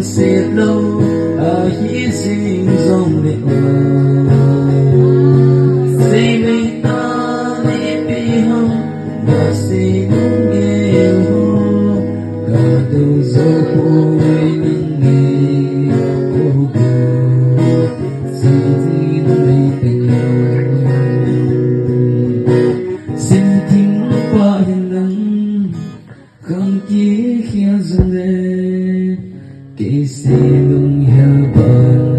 sẽ lâu ở hy sinh dòng lệ say mê ta đi bi hông và say đúng nghe hô cả đầu dấu phố ấy nâng nghề ô bù xin gì lấy tình xin thính qua hình nắng không chỉ khi dừng kể sẽ lung heo bờ